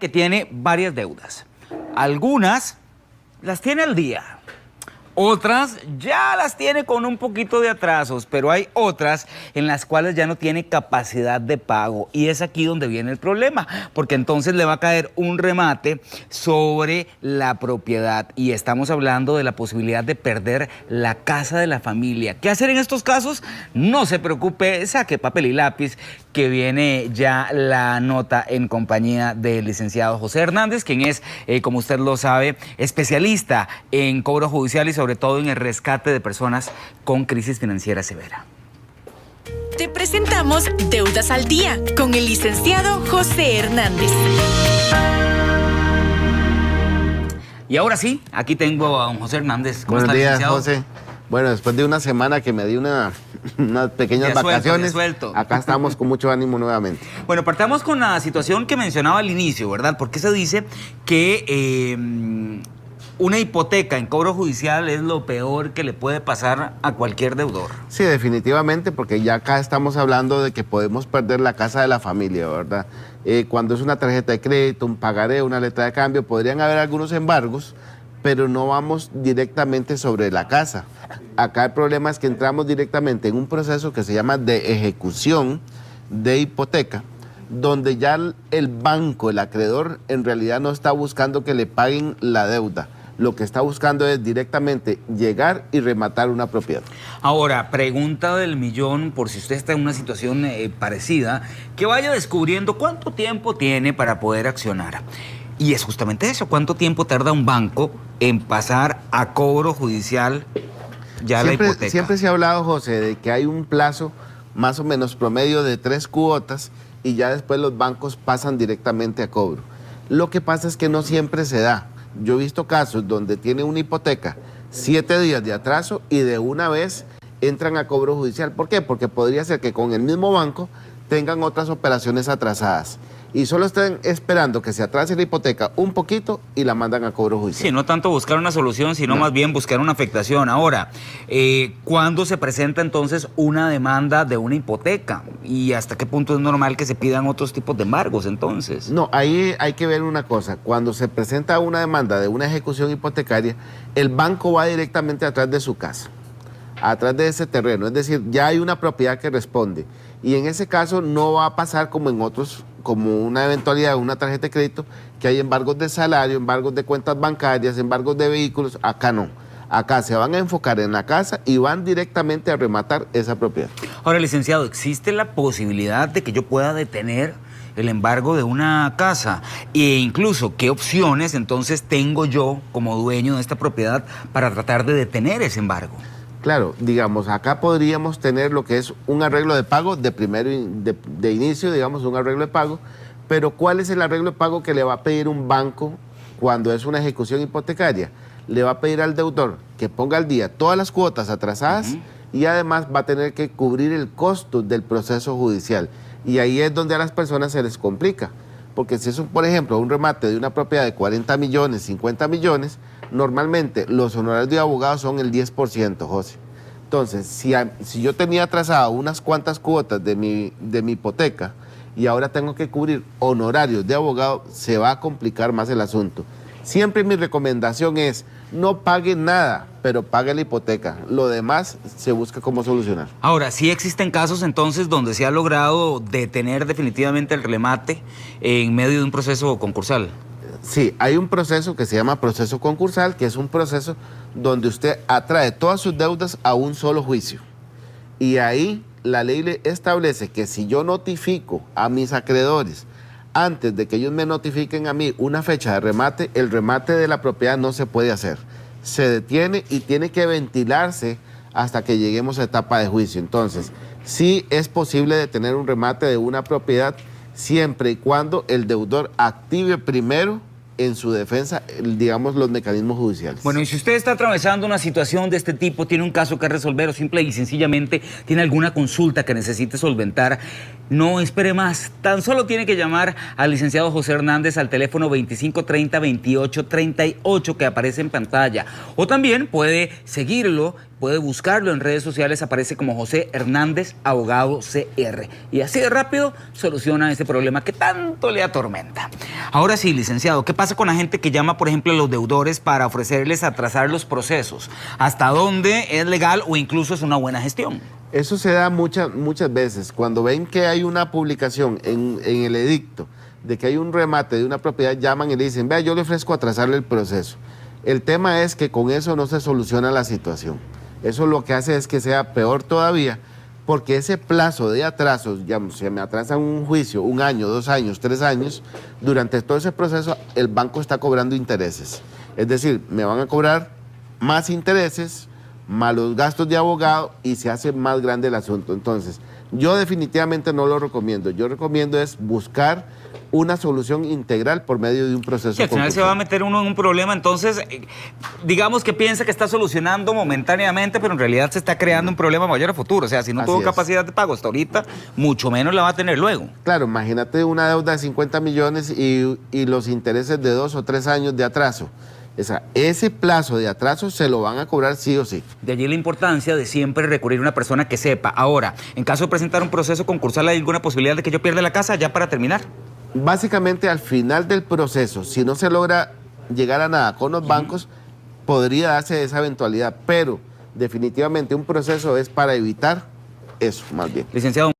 que tiene varias deudas. Algunas las tiene al día. Otras ya las tiene con un poquito de atrasos, pero hay otras en las cuales ya no tiene capacidad de pago. Y es aquí donde viene el problema, porque entonces le va a caer un remate sobre la propiedad. Y estamos hablando de la posibilidad de perder la casa de la familia. ¿Qué hacer en estos casos? No se preocupe, saque papel y lápiz, que viene ya la nota en compañía del licenciado José Hernández, quien es, como usted lo sabe, especialista en cobro judicial y sobre todo en el rescate de personas con crisis financiera severa. Te presentamos Deudas al Día con el licenciado José Hernández. Y ahora sí, aquí tengo a don José Hernández. ¿Cómo Buenos está, días, licenciado? José. Bueno, después de una semana que me di unas pequeñas vacaciones, acá estamos con mucho ánimo nuevamente. Bueno, partamos con la situación que mencionaba al inicio, ¿verdad? Porque se dice que una hipoteca en cobro judicial es lo peor que le puede pasar a cualquier deudor. Sí, definitivamente, porque ya acá estamos hablando de que podemos perder la casa de la familia, ¿verdad? Cuando es una tarjeta de crédito, un pagaré, una letra de cambio, podrían haber algunos embargos, pero no vamos directamente sobre la casa. Acá el problema es que entramos directamente en un proceso que se llama de ejecución de hipoteca, donde ya el banco, el acreedor, en realidad no está buscando que le paguen la deuda. Lo que está buscando es directamente llegar y rematar una propiedad. Ahora, pregunta del millón, por si usted está en una situación parecida, que vaya descubriendo cuánto tiempo tiene para poder accionar. Y es justamente eso, ¿cuánto tiempo tarda un banco en pasar a cobro judicial ya la hipoteca? Siempre se ha hablado, José, de que hay un plazo más o menos promedio de 3 cuotas y ya después los bancos pasan directamente a cobro. Lo que pasa es que no siempre se da. Yo he visto casos donde tiene una hipoteca 7 días de atraso y de una vez entran a cobro judicial. ¿Por qué? Porque podría ser que con el mismo banco tengan otras operaciones atrasadas y solo estén esperando que se atrase la hipoteca un poquito y la mandan a cobro judicial. Sí, no tanto buscar una solución, sino más bien buscar una afectación. Ahora, ¿cuándo se presenta entonces una demanda de una hipoteca? ¿Y hasta qué punto es normal que se pidan otros tipos de embargos entonces? No, ahí hay que ver una cosa. Cuando se presenta una demanda de una ejecución hipotecaria, el banco va directamente atrás de su casa, atrás de ese terreno. Es decir, ya hay una propiedad que responde. Y en ese caso no va a pasar como en otros, como una eventualidad de una tarjeta de crédito, que hay embargos de salario, embargos de cuentas bancarias, embargos de vehículos. Acá no. Acá se van a enfocar en la casa y van directamente a rematar esa propiedad. Ahora, licenciado, ¿existe la posibilidad de que yo pueda detener el embargo de una casa? E incluso, ¿qué opciones entonces tengo yo como dueño de esta propiedad para tratar de detener ese embargo? Claro, digamos, acá podríamos tener lo que es un arreglo de pago de inicio, digamos, un arreglo de pago, pero ¿cuál es el arreglo de pago que le va a pedir un banco cuando es una ejecución hipotecaria? Le va a pedir al deudor que ponga al día todas las cuotas atrasadas y además va a tener que cubrir el costo del proceso judicial. Y ahí es donde a las personas se les complica, porque si es, por ejemplo, un remate de una propiedad de 40 millones, 50 millones, normalmente los honorarios de abogados son el 10%, José. Entonces, si yo tenía atrasado unas cuantas cuotas de mi hipoteca y ahora tengo que cubrir honorarios de abogado, se va a complicar más el asunto. Siempre mi recomendación es, no pague nada, pero pague la hipoteca. Lo demás se busca cómo solucionar. Ahora, ¿sí existen casos entonces donde se ha logrado detener definitivamente el remate en medio de un proceso concursal? Sí, hay un proceso que se llama proceso concursal, que es un proceso donde usted atrae todas sus deudas a un solo juicio. Y ahí la ley le establece que si yo notifico a mis acreedores antes de que ellos me notifiquen a mí una fecha de remate, el remate de la propiedad no se puede hacer. Se detiene y tiene que ventilarse hasta que lleguemos a etapa de juicio. Entonces, sí es posible detener un remate de una propiedad siempre y cuando el deudor active primero en su defensa, digamos, los mecanismos judiciales. Bueno, y si usted está atravesando una situación de este tipo, tiene un caso que resolver o simple y sencillamente tiene alguna consulta que necesite solventar, no espere más. Tan solo tiene que llamar al licenciado José Hernández al teléfono 2530-2838 que aparece en pantalla. O también puede seguirlo puede buscarlo en redes sociales, aparece como José Hernández, abogado CR. Y así de rápido soluciona ese problema que tanto le atormenta. Ahora sí, licenciado, ¿qué pasa con la gente que llama, por ejemplo, a los deudores para ofrecerles atrasar los procesos? ¿Hasta dónde es legal o incluso es una buena gestión? Eso se da muchas veces. Cuando ven que hay una publicación en el edicto de que hay un remate de una propiedad, llaman y le dicen, vea, yo le ofrezco atrasarle el proceso. El tema es que con eso no se soluciona la situación. Eso lo que hace es que sea peor todavía, porque ese plazo de atrasos, digamos, si me atrasan un juicio, 1 año, 2 años, 3 años, durante todo ese proceso el banco está cobrando intereses. Es decir, me van a cobrar más intereses, más los gastos de abogado y se hace más grande el asunto. Entonces, yo definitivamente no lo recomiendo. Yo recomiendo es buscar una solución integral por medio de un proceso Sí, al final se va a meter uno en un problema, entonces, digamos que piensa que está solucionando momentáneamente, pero en realidad se está creando un problema mayor a futuro. O sea, si no tuvo capacidad de pago hasta ahorita, mucho menos la va a tener luego. Claro, imagínate una deuda de 50 millones y los intereses de 2 o 3 años de atraso. O sea, ese plazo de atraso se lo van a cobrar sí o sí. De allí la importancia de siempre recurrir a una persona que sepa. Ahora, en caso de presentar un proceso concursal, ¿hay alguna posibilidad de que yo pierda la casa ya para terminar? Básicamente, al final del proceso, si no se logra llegar a nada con los bancos, podría darse esa eventualidad, pero definitivamente un proceso es para evitar eso, más bien. Licenciado.